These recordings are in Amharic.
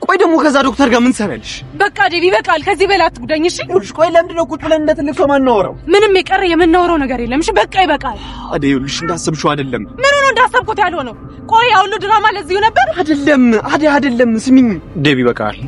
ቆይ ደግሞ ከዛ ዶክተር ጋር ምን ሰራልሽ? በቃ ዴቪ በቃል ከዚህ በላይ አትጉዳኝ እሺ? ቆይ ለምንድን ነው ቁጭ ብለን እንደትልቅ ሰው ማናወራው? ምንም የቀረ የምናወራው ነገር የለም እሺ? በቃ ይበቃል። አደይ ይኸውልሽ እንዳሰብሽው አይደለም። ምን ሆነ እንዳሰብኩት ያልሆነው? ቆይ ሁሉ ድራማ ለዚሁ ነበር? አይደለም አደይ አይደለም። ስሚኝ ዴቪ በቃል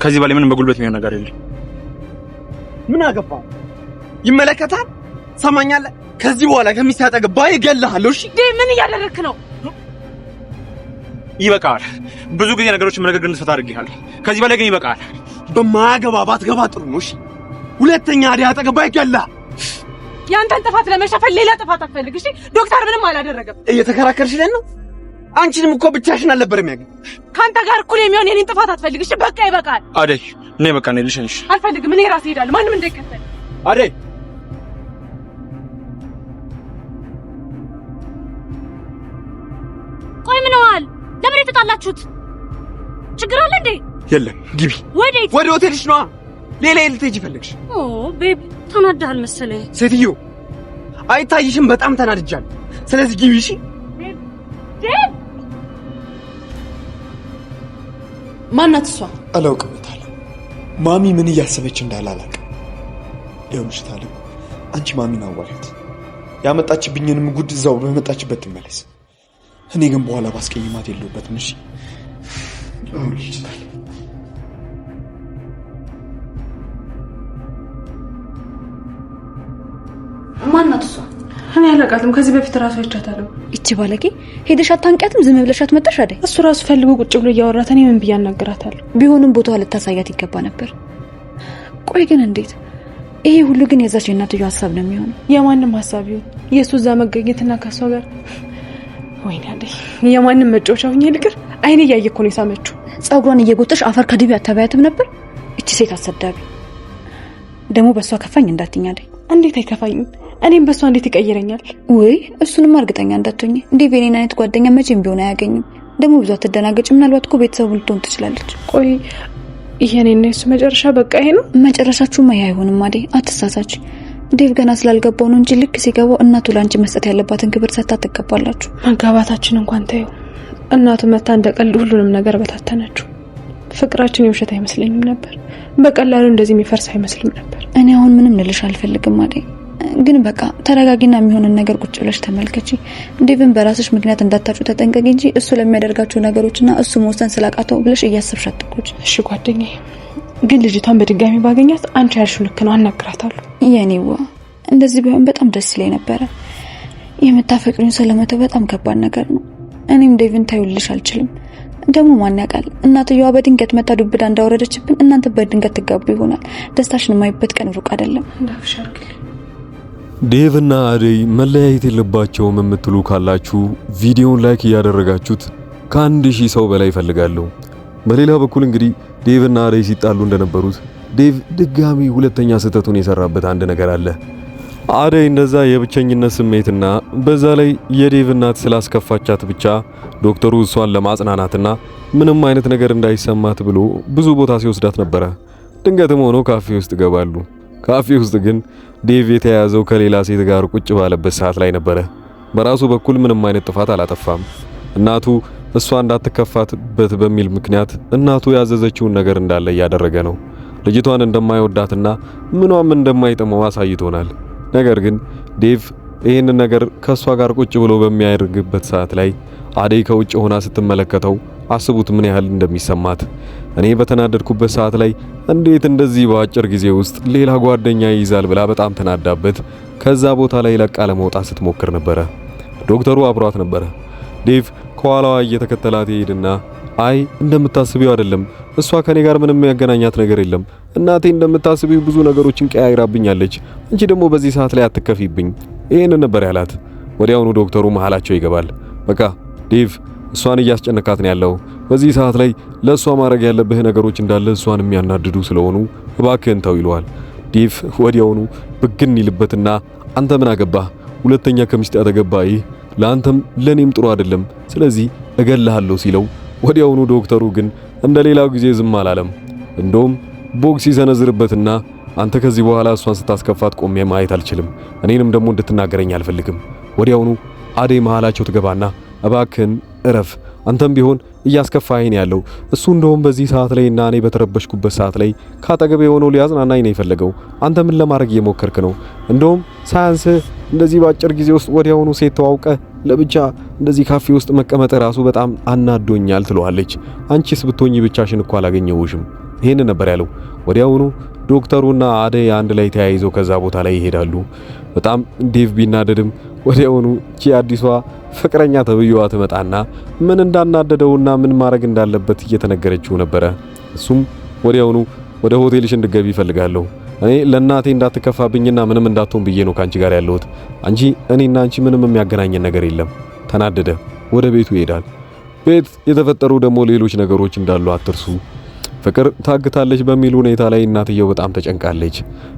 ከዚህ በላይ ምንም በጉልበት የሚሆን ነገር የለም። ምን አገባ? ይመለከታል። ሰማኛለህ? ከዚህ በኋላ ከሚስት ያጠገባ ይገልሃለሁ። እሺ ዴቪ ምን እያደረክ ነው? ይበቃል። ብዙ ጊዜ ነገሮችን መነጋገር እንድትፈታ አድርጌሃለሁ። ከዚህ በላይ ግን ይበቃል። በማያገባ ባትገባ ጥሩ ነው። እሺ ሁለተኛ አደይ አጠገባ ይገልሃል። ያንተን ጥፋት ለመሸፈን ሌላ ጥፋት አትፈልግ እሺ? ዶክተር ምንም አላደረገም። እየተከራከርሽልን ነው? አንቺንም እኮ ብቻሽን አልነበረም ያገኝ። ካንተ ጋር እኩል የሚሆን የኔን ጥፋት አትፈልግ እሺ? በቃ ይበቃል። አደይ እኔ በቃ ነኝ ልሽንሽ። አልፈልግም። እኔ ራሴ እሄዳለሁ። ማንም እንዳይከተል። አደይ ቆይ ምን ሆነዋል? ለምን ተጣላችሁት? ችግር አለ እንዴ? የለም ግቢ። ወዴት? ወደ ሆቴልሽ ነዋ። ሌላ ልትሄጂ ፈለግሽ? ኦ ቤቢ ተናደሃል መሰለኝ። ሴትዮ አይታይሽም? በጣም ተናድጃለሁ። ስለዚህ ግቢ እሺ። ማናት እሷ? አላውቅም ታለ ማሚ ምን እያሰበች እንዳለ አላውቅም። ይኸውልሽ ታለ አንቺ ማሚን አዋሪያት። ያመጣችብኝንም ጉድ እዛው በመጣችበት ትመለስ። እኔ ግን በኋላ ባስቀይማት የለውበትም እሺ? ይኸውልሽ ታለ ማናት እሷ? እኔ አላውቃትም። ከዚህ በፊት ራሱ አይቻታለሁ። እቺ ባለጌ ሄደሽ አታንቂያትም? ዝም ብለሽ አትመጣሽ አይደል? እሱ ራሱ ፈልጎ ቁጭ ብሎ እያወራት እኔ ምን ብዬ አናግራታለሁ? ቢሆንም ቦታዋ ልታሳያት ይገባ ነበር። ቆይ ግን እንዴት? ይሄ ሁሉ ግን የዛች የእናትየው ሐሳብ ነው የሚሆነው? የማንም ሐሳብ ይሁን የሱ እዛ መገኘትና ከሷ ጋር ወይኔ አደይ የማንም መጫወቻ ሆኜ ልቅር። አይኔ እያየ እኮ ነው የሳመችው። ጸጉሯን እየጎተሽ አፈር ከድቢ አታባያትም ነበር? እቺ ሴት አሰዳቢ ደግሞ በሷ ከፋኝ እንዳትኛ አይደል? እንዴት አይከፋኝም? እኔም በሷ እንዴት ይቀየረኛል? ወይ እሱንም እርግጠኛ እንዳትሆኚ። እንዴ ቬኔና አይነት ጓደኛ መቼም ቢሆን አያገኝም። ደግሞ ብዙ አትደናገጭ። ምናልባት እኮ ቤተሰቡ ልትሆን ትችላለች። ቆይ ይሄኔና እሱ መጨረሻ በቃ ይሄ ነው? መጨረሻችሁማ ይሄ አይሆንም አይደል? አትሳሳች። ዴቭ ገና ስላልገባው ነው እንጂ ልክ ሲገባው እናቱ ላንቺ መስጠት ያለባትን ክብር ሰጥታ ትቀበላችሁ። መጋባታችን እንኳን ታየው እናቱ መታ እንደቀልድ ሁሉንም ነገር በታተነችው። ፍቅራችን የውሸት አይመስለኝም ነበር። በቀላሉ እንደዚህ የሚፈርስ አይመስልም ነበር። እኔ አሁን ምንም ልልሽ አልፈልግም አይደል? ግን በቃ ተረጋጊና የሚሆንን ነገር ቁጭ ብለሽ ተመልከቺ። ዴቭን በራስሽ ምክንያት እንዳታጩ ተጠንቀቂ እንጂ እሱ ለሚያደርጋቸው ነገሮችና እሱ መወሰን ስላቃተው ብለሽ እያሰብሽ አትቆጪ። እሺ ጓደኛዬ፣ ግን ልጅቷን በድጋሚ ባገኛት አንቺ ያልሽው ልክ ነው፣ አናግራታለሁ። የኔዋ እንደዚህ ቢሆን በጣም ደስ ይለኝ ነበር። የምታፈቅሪውን ስለመተው በጣም ከባድ ነገር ነው። እኔም ዴቭን ታዩልሽ አልችልም። ደግሞ ማን ያውቃል? እናትየዋ በድንገት መታ ዱብዳ እንዳወረደችብን እናንተ በድንገት ትጋቡ ይሆናል። ደስታሽን የማይበት ቀን ሩቅ አይደለም። ዴቭና አደይ መለያየት የለባቸውም የምትሉ ካላችሁ ቪዲዮውን ላይክ እያደረጋችሁት ከ1000 ሰው በላይ ፈልጋለሁ። በሌላ በኩል እንግዲህ ዴቭና አደይ ሲጣሉ እንደነበሩት ዴቭ ድጋሚ ሁለተኛ ስህተቱን የሰራበት አንድ ነገር አለ። አደይ እንደዛ የብቸኝነት ስሜትና በዛ ላይ የዴቭ እናት ስላስከፋቻት ብቻ ዶክተሩ እሷን ለማጽናናትና ምንም አይነት ነገር እንዳይሰማት ብሎ ብዙ ቦታ ሲወስዳት ነበረ። ድንገትም ሆኖ ካፌ ውስጥ ገባሉ። ካፌ ውስጥ ግን ዴቭ የተያዘው ከሌላ ሴት ጋር ቁጭ ባለበት ሰዓት ላይ ነበረ። በራሱ በኩል ምንም አይነት ጥፋት አላጠፋም። እናቱ እሷ እንዳትከፋትበት በሚል ምክንያት እናቱ ያዘዘችውን ነገር እንዳለ እያደረገ ነው። ልጅቷን እንደማይወዳትና ምኗም እንደማይጠመው አሳይቶናል። ነገር ግን ዴቭ ይህንን ነገር ከሷ ጋር ቁጭ ብሎ በሚያደርግበት ሰዓት ላይ አደይ ከውጭ ሆና ስትመለከተው አስቡት ምን ያህል እንደሚሰማት። እኔ በተናደድኩበት ሰዓት ላይ እንዴት እንደዚህ በአጭር ጊዜ ውስጥ ሌላ ጓደኛ ይይዛል ብላ በጣም ተናዳበት ከዛ ቦታ ላይ ለቃ ለመውጣት ስትሞክር ነበረ። ዶክተሩ አብሯት ነበረ። ዴቭ ከኋላዋ እየተከተላት ይሄድና አይ እንደምታስቢው አይደለም፣ እሷ ከኔ ጋር ምንም ያገናኛት ነገር የለም። እናቴ እንደምታስቢው ብዙ ነገሮችን ቀያይራብኛለች። አንቺ ደግሞ በዚህ ሰዓት ላይ አትከፊብኝ። ይሄንን ነበር ያላት። ወዲያውኑ ዶክተሩ መሃላቸው ይገባል። በቃ ዴቭ እሷን እያስጨነካት ነው ያለው። በዚህ ሰዓት ላይ ለእሷ ማድረግ ያለብህ ነገሮች እንዳለ እሷን የሚያናድዱ ስለሆኑ እባክህን ተው ይለዋል። ዴቭ ወዲያውኑ ብግን ይልበትና አንተ ምን አገባህ? ሁለተኛ ከሚስት ያተገባህ ለአንተም ለኔም ጥሩ አይደለም፣ ስለዚህ እገልሃለሁ ሲለው ወዲያውኑ ዶክተሩ ግን እንደሌላው ጊዜ ዝም አላለም። እንደውም ቦክስ ይሰነዝርበትና አንተ ከዚህ በኋላ እሷን ስታስከፋት ቆሜ ማየት አልችልም፣ እኔንም ደግሞ እንድትናገረኝ አልፈልግም። ወዲያውኑ አደይ መሃላቸው ትገባና እባክህን እረፍ፣ አንተም ቢሆን እያስከፋኸኝ ያለው እሱ እንደውም በዚህ ሰዓት ላይ እና እኔ በተረበሽኩበት ሰዓት ላይ ካጠገቤ የሆነው ሊያዝናናኝ ነው የፈለገው። አንተ ምን ለማድረግ እየሞከርክ ነው? እንደውም ሳያንስ እንደዚህ በአጭር ጊዜ ውስጥ ወዲያውኑ ሴት ተዋውቀ ለብቻ እንደዚህ ካፌ ውስጥ መቀመጥ ራሱ በጣም አናዶኛል ትለዋለች። አንቺስ ብትሆኚ ብቻሽን እኮ አላገኘውሽም። ይሄን ነበር ያለው። ወዲያውኑ ዶክተሩና አደይ አንድ ላይ ተያይዘው ከዛ ቦታ ላይ ይሄዳሉ። በጣም ዴቭ ቢናደድም ወዲያውኑ ቺ አዲሷ ፍቅረኛ ተብዩዋ ትመጣና ምን እንዳናደደውና ምን ማድረግ እንዳለበት እየተነገረችው ነበረ። እሱም ወዲያውኑ ወደ ሆቴልሽ እንድትገቢ ይፈልጋለሁ። እኔ ለእናቴ እንዳትከፋብኝና ምንም እንዳትሆን ብዬ ነው ካንቺ ጋር ያለሁት። እኔና አንቺ ምንም የሚያገናኘን ነገር የለም። ተናደደ። ወደ ቤቱ ይሄዳል። ቤት የተፈጠሩ ደግሞ ሌሎች ነገሮች እንዳሉ አትርሱ። ፍቅር ታግታለች በሚል ሁኔታ ላይ እናትየው በጣም ተጨንቃለች።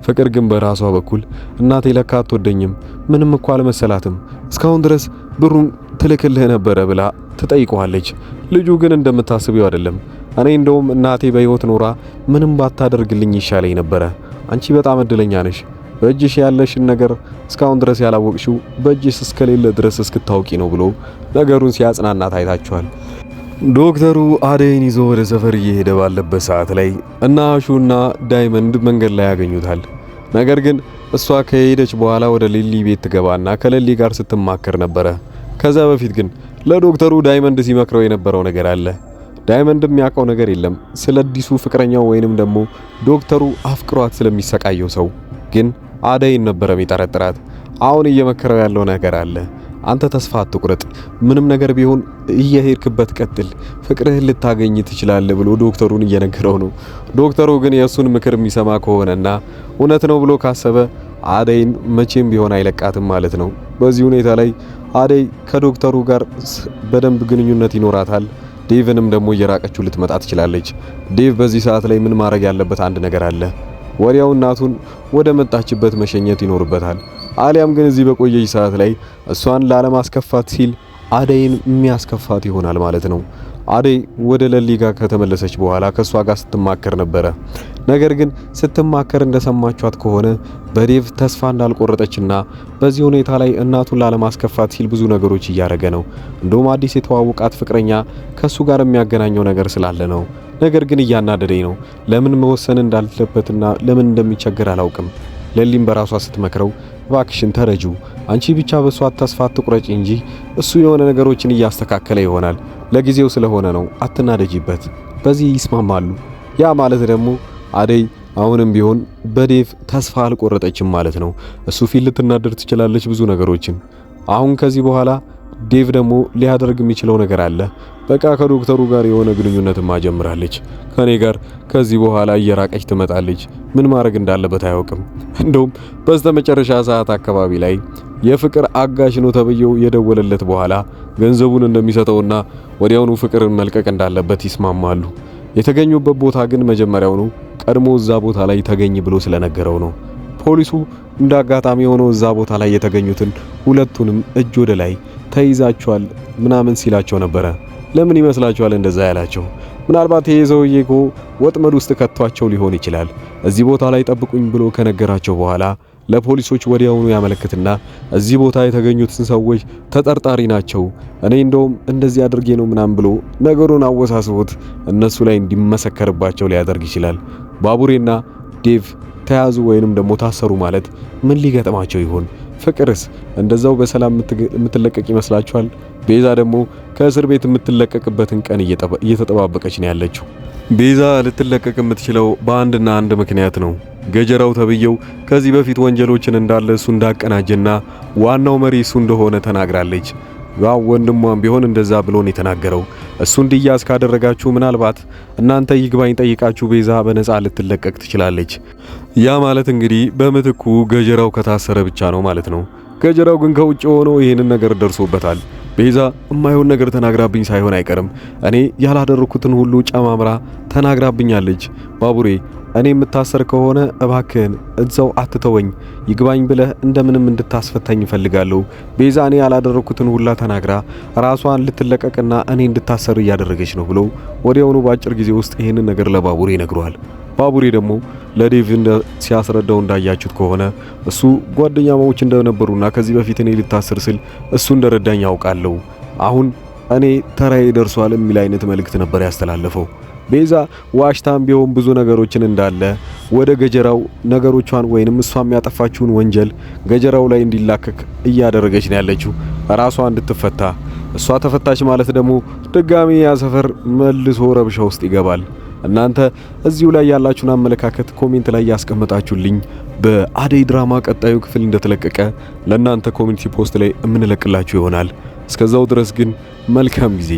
ፍቅር ግን በራሷ በኩል እናቴ ለካ አትወደኝም፣ ምንም እኮ አልመሰላትም፣ እስካሁን ድረስ ብሩን ትልክልህ ነበረ ብላ ትጠይቀዋለች። ልጁ ግን እንደምታስቢው አይደለም። እኔ እንደውም እናቴ በህይወት ኖራ ምንም ባታደርግልኝ ይሻለኝ ነበረ። አንቺ በጣም እድለኛ ነሽ። በእጅሽ ያለሽን ነገር እስካሁን ድረስ ያላወቅሽው በእጅሽ እስከሌለ ድረስ እስክታውቂ ነው ብሎ ነገሩን ሲያጽናናት አይታችኋል። ዶክተሩ አደይን ይዞ ወደ ሰፈር እየሄደ ባለበት ሰዓት ላይ እና አሹና ዳይመንድ መንገድ ላይ ያገኙታል። ነገር ግን እሷ ከሄደች በኋላ ወደ ሊሊ ቤት ትገባና ከሊሊ ጋር ስትማከር ነበረ። ከዛ በፊት ግን ለዶክተሩ ዳይመንድ ሲመክረው የነበረው ነገር አለ። ዳይመንድ የሚያውቀው ነገር የለም ስለ አዲሱ ፍቅረኛው ወይንም ደግሞ ዶክተሩ አፍቅሯት ስለሚሰቃየው ሰው። ግን አደይን ነበረ የሚጠረጥራት። አሁን እየመከረው ያለው ነገር አለ። አንተ ተስፋ አትቁረጥ፣ ምንም ነገር ቢሆን እየሄድክበት ቀጥል፣ ፍቅርህን ልታገኝ ትችላለህ ብሎ ዶክተሩን እየነገረው ነው። ዶክተሩ ግን የእሱን ምክር የሚሰማ ከሆነና እውነት ነው ብሎ ካሰበ አደይን መቼም ቢሆን አይለቃትም ማለት ነው። በዚህ ሁኔታ ላይ አደይ ከዶክተሩ ጋር በደንብ ግንኙነት ይኖራታል። ዴቭንም ደግሞ እየራቀችው ልትመጣ ትችላለች። ዴቭ በዚህ ሰዓት ላይ ምን ማድረግ ያለበት አንድ ነገር አለ። ወዲያው እናቱን ወደ መጣችበት መሸኘት ይኖርበታል። አሊያም ግን እዚህ በቆየች ሰዓት ላይ እሷን ላለማስከፋት ሲል አደይን የሚያስከፋት ይሆናል ማለት ነው። አደይ ወደ ለሊ ጋር ከተመለሰች በኋላ ከሷ ጋር ስትማከር ነበረ። ነገር ግን ስትማከር እንደሰማቿት ከሆነ በዴቭ ተስፋ እንዳልቆረጠችና በዚህ ሁኔታ ላይ እናቱን ላለማስከፋት ሲል ብዙ ነገሮች እያደረገ ነው። እንደውም አዲስ የተዋወቃት ፍቅረኛ ከሱ ጋር የሚያገናኘው ነገር ስላለ ነው። ነገር ግን እያናደደኝ ነው። ለምን መወሰን እንዳለበትና ለምን እንደሚቸገር አላውቅም። ለሊም በራሷ ስትመክረው እባክሽን ተረጁ፣ አንቺ ብቻ በሷ ተስፋ አትቁረጪ እንጂ እሱ የሆነ ነገሮችን እያስተካከለ ይሆናል፣ ለጊዜው ስለሆነ ነው፣ አትናደጂበት። በዚህ ይስማማሉ። ያ ማለት ደግሞ አደይ አሁንም ቢሆን በዴቭ ተስፋ አልቆረጠችም ማለት ነው። እሱ ፊት ልትናደር ትችላለች ብዙ ነገሮችን። አሁን ከዚህ በኋላ ዴቭ ደግሞ ሊያደርግ የሚችለው ነገር አለ። በቃ ከዶክተሩ ጋር የሆነ ግንኙነት ማጀምራለች። ከኔ ጋር ከዚህ በኋላ እየራቀች ትመጣለች። ምን ማድረግ እንዳለበት አያውቅም። እንደውም በስተመጨረሻ ሰዓት አካባቢ ላይ የፍቅር አጋሽ ነው ተብየው የደወለለት በኋላ ገንዘቡን እንደሚሰጠውና ወዲያውኑ ፍቅርን መልቀቅ እንዳለበት ይስማማሉ። የተገኙበት ቦታ ግን መጀመሪያውኑ ቀድሞ እዛ ቦታ ላይ ተገኝ ብሎ ስለነገረው ነው። ፖሊሱ እንደ አጋጣሚ ሆኖ እዛ ቦታ ላይ የተገኙትን ሁለቱንም እጅ ወደ ላይ ተይዛቸዋል ምናምን ሲላቸው ነበረ። ለምን ይመስላችኋል እንደዛ ያላቸው? ምናልባት ይሄ ሰውዬ እኮ ወጥመድ ውስጥ ከቷቸው ሊሆን ይችላል። እዚህ ቦታ ላይ ጠብቁኝ ብሎ ከነገራቸው በኋላ ለፖሊሶች ወዲያውኑ ያመለክትና እዚህ ቦታ የተገኙትን ሰዎች ተጠርጣሪ ናቸው፣ እኔ እንደውም እንደዚህ አድርጌ ነው ምናምን ብሎ ነገሩን አወሳስቦት እነሱ ላይ እንዲመሰከርባቸው ሊያደርግ ይችላል። ባቡሬና ዴቭ ተያዙ ወይንም ደግሞ ታሰሩ ማለት ምን ሊገጥማቸው ይሆን? ፍቅርስ እንደዛው በሰላም የምትለቀቅ ይመስላችኋል? ቤዛ ደግሞ ከእስር ቤት የምትለቀቅበትን ቀን እየተጠባበቀች ነው ያለችው። ቤዛ ልትለቀቅ የምትችለው በአንድና አንድ ምክንያት ነው። ገጀራው ተብየው ከዚህ በፊት ወንጀሎችን እንዳለ እሱ እንዳቀናጀና ዋናው መሪ እሱ እንደሆነ ተናግራለች። ያው ወንድሟም ቢሆን እንደዛ ብሎን የተናገረው እሱ እንዲያዝ ካደረጋችሁ ምናልባት እናንተ ይግባኝ ጠይቃችሁ ቤዛ በነፃ ልትለቀቅ ትችላለች። ያ ማለት እንግዲህ በምትኩ ገጀራው ከታሰረ ብቻ ነው ማለት ነው። ገጀራው ግን ከውጭ ሆኖ ይሄንን ነገር ደርሶበታል። ቤዛ የማይሆን ነገር ተናግራብኝ ሳይሆን አይቀርም፣ እኔ ያላደረኩትን ሁሉ ጨማምራ ተናግራብኛለች። ባቡሬ እኔ የምታሰር ከሆነ እባክህን እዛው አትተወኝ፣ ይግባኝ ብለህ እንደምንም እንድታስፈታኝ እፈልጋለሁ። ቤዛ እኔ ያላደረኩትን ሁላ ተናግራ ራሷን ልትለቀቅና እኔ እንድታሰር እያደረገች ነው ብሎ ወዲያውኑ በአጭር ጊዜ ውስጥ ይሄንን ነገር ለባቡሬ ይነግረዋል። ባቡሬ ደግሞ ለዴቭ ሲያስረዳው እንዳያችሁት ከሆነ እሱ ጓደኛሞች እንደነበሩና ከዚህ በፊት እኔ ልታሰር ስል እሱ እንደረዳኝ ያውቃለሁ። አሁን እኔ ተራዬ ደርሷል የሚል አይነት መልእክት ነበር ያስተላለፈው። ቤዛ ዋሽታም ቢሆን ብዙ ነገሮችን እንዳለ ወደ ገጀራው ነገሮቿን ወይንም እሷም ያጠፋችውን ወንጀል ገጀራው ላይ እንዲላከክ እያደረገች ነው ያለችው ራሷ እንድትፈታ። እሷ ተፈታች ማለት ደግሞ ድጋሚ ያ ሰፈር መልሶ ረብሻ ውስጥ ይገባል። እናንተ እዚሁ ላይ ያላችሁን አመለካከት ኮሜንት ላይ ያስቀምጣችሁልኝ በአደይ ድራማ ቀጣዩ ክፍል እንደተለቀቀ ለእናንተ ኮሚኒቲ ፖስት ላይ የምንለቅላችሁ ይሆናል። እስከዛው ድረስ ግን መልካም ጊዜ